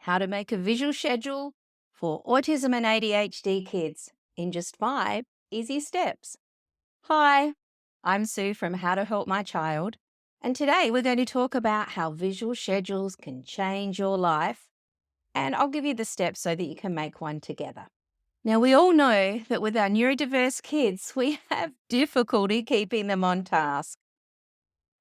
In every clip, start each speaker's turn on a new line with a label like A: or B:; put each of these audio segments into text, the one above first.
A: how to make a visual schedule for autism and ADHD kids in just 5 easy steps. Hi, I'm Sue from How to Help My Child, and today we're going to talk about how visual schedules can change your life, and I'll give you the steps so that you can make one together. Now, we all know that with our neurodiverse kids, we have difficulty keeping them on task.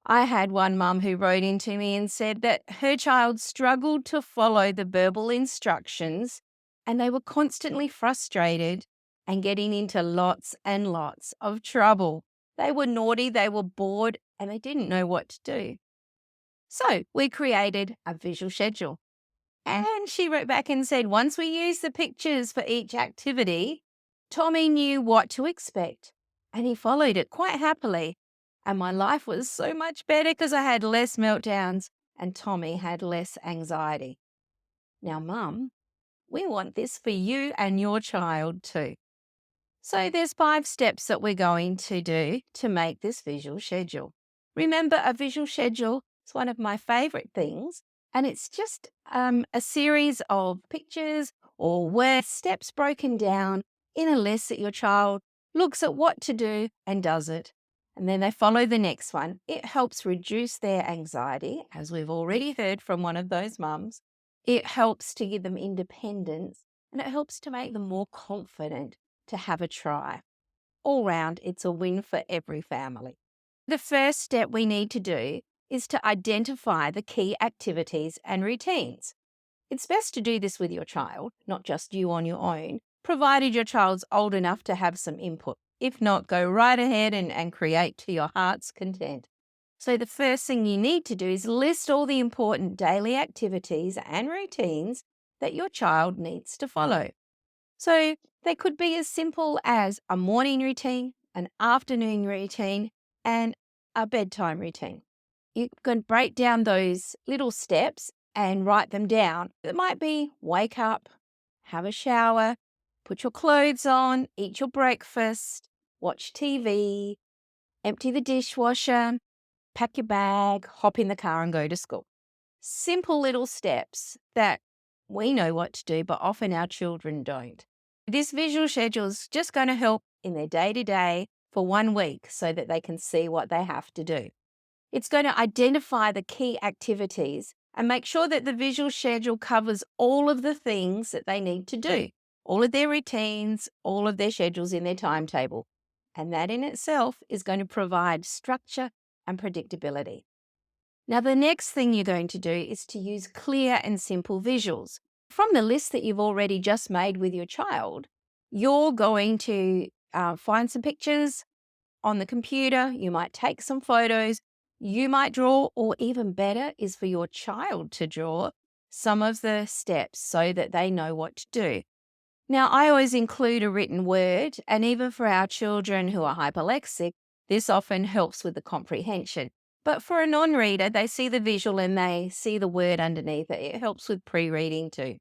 A: I had one mum who wrote into me and said that her child struggled to follow the verbal instructions and they were constantly frustrated and getting into lots and lots of trouble. They were naughty, they were bored, and they didn't know what to do. So we created a visual schedule. And she wrote back and said, once we used the pictures for each activity, Tommy knew what to expect and he followed it quite happily. And my life was so much better because I had less meltdowns and Tommy had less anxiety. Now, Mum, we want this for you and your child too. So there's 5 steps that we're going to do to make this visual schedule. Remember, a visual schedule is one of my favorite things, and it's just a series of pictures or word steps broken down in a list that your child looks at what to do and does it. And then they follow the next one. It helps reduce their anxiety, as we've already heard from one of those mums. It helps to give them independence, and it helps to make them more confident to have a try. All round, it's a win for every family. The first step we need to do is to identify the key activities and routines. It's best to do this with your child, not just you on your own, provided your child's old enough to have some input. If not, go right ahead and create to your heart's content. So the first thing you need to do is list all the important daily activities and routines that your child needs to follow. So they could be as simple as a morning routine, an afternoon routine, and a bedtime routine. You can break down those little steps and write them down. It might be wake up, have a shower, put your clothes on, eat your breakfast, watch TV, empty the dishwasher, pack your bag, hop in the car and go to school. Simple little steps that we know what to do, but often our children don't. This visual schedule is just going to help in their day-to-day for 1 week so that they can see what they have to do. It's going to identify the key activities and make sure that the visual schedule covers all of the things that they need to do, all of their routines, all of their schedules in their timetable. And that in itself is going to provide structure and predictability. Now, the next thing you're going to do is to use clear and simple visuals. From the list that you've already just made with your child, you're going to find some pictures on the computer. You might take some photos. You might draw, or even better is for your child to draw some of the steps so that they know what to do. Now, I always include a written word, and even for our children who are hyperlexic, this often helps with the comprehension. But for a non-reader, they see the visual and they see the word underneath it. It helps with pre-reading too.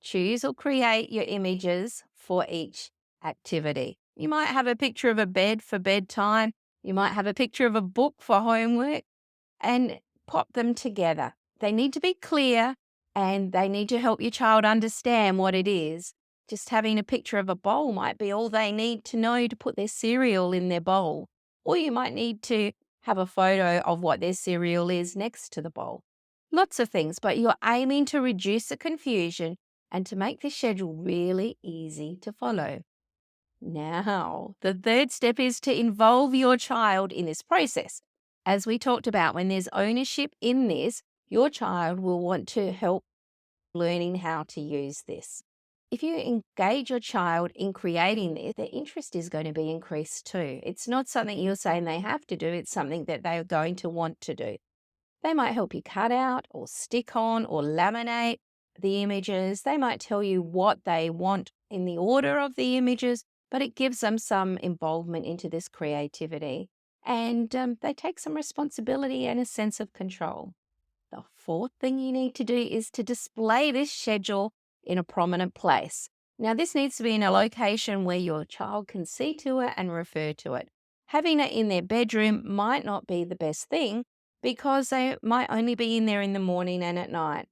A: Choose or create your images for each activity. You might have a picture of a bed for bedtime. You might have a picture of a book for homework, and pop them together. They need to be clear and they need to help your child understand what it is. Just having a picture of a bowl might be all they need to know to put their cereal in their bowl. Or you might need to have a photo of what their cereal is next to the bowl. Lots of things, but you're aiming to reduce the confusion and to make this schedule really easy to follow. Now, the third step is to involve your child in this process. As we talked about, when there's ownership in this, your child will want to help learning how to use this. If you engage your child in creating this, their interest is going to be increased too. It's not something you're saying they have to do, it's something that they're going to want to do. They might help you cut out or stick on or laminate the images. They might tell you what they want in the order of the images, but it gives them some involvement into this creativity. And they take some responsibility and a sense of control. The fourth thing you need to do is to display this schedule in a prominent place. Now, this needs to be in a location where your child can see to it and refer to it. Having it in their bedroom might not be the best thing because they might only be in there in the morning and at night.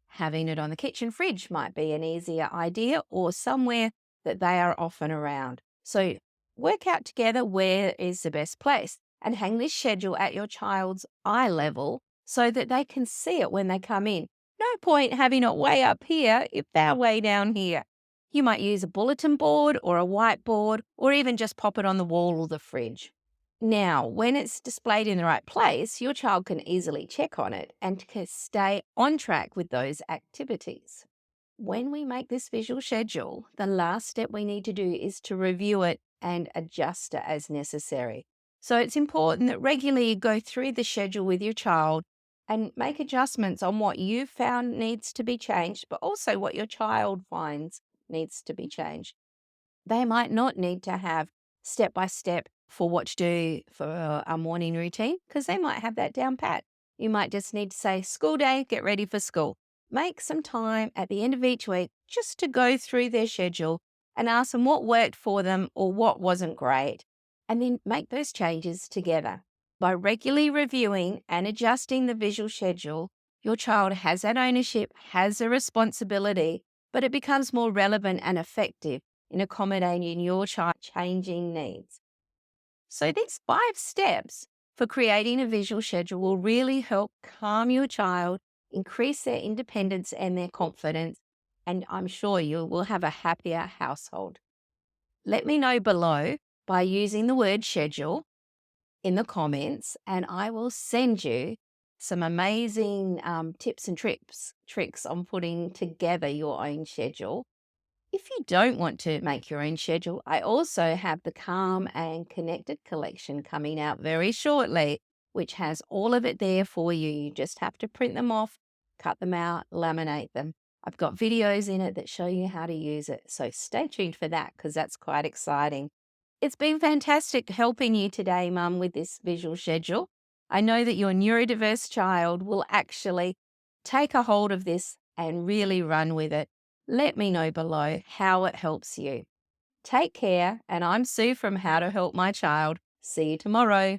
A: Having it on the kitchen fridge might be an easier idea, or somewhere that they are often around. So work out together where is the best place and hang this schedule at your child's eye level so that they can see it when they come in. No point having it way up here if they're way down here. You might use a bulletin board or a whiteboard, or even just pop it on the wall or the fridge. Now, when it's displayed in the right place, your child can easily check on it and can stay on track with those activities. When we make this visual schedule, the last step we need to do is to review it and adjust it as necessary. So it's important that regularly you go through the schedule with your child and make adjustments on what you found needs to be changed, but also what your child finds needs to be changed. They might not need to have step by step for what to do for a morning routine because they might have that down pat. You might just need to say, school day, get ready for school. Make some time at the end of each week just to go through their schedule and ask them what worked for them or what wasn't great, and then make those changes together. By regularly reviewing and adjusting the visual schedule, your child has that ownership, has a responsibility, but it becomes more relevant and effective in accommodating your child's changing needs. So these 5 steps for creating a visual schedule will really help calm your child, increase their independence and their confidence, and I'm sure you will have a happier household. Let me know below by using the word schedule in the comments, and I will send you some amazing tips and tricks on putting together your own schedule. If you don't want to make your own schedule, I also have the Calm and Connected collection coming out very shortly, which has all of it there for you. You just have to print them off, cut them out, laminate them. I've got videos in it that show you how to use it. So stay tuned for that because that's quite exciting. It's been fantastic helping you today, Mum, with this visual schedule. I know that your neurodiverse child will actually take a hold of this and really run with it. Let me know below how it helps you. Take care, and I'm Sue from How to Help My Child. See you tomorrow.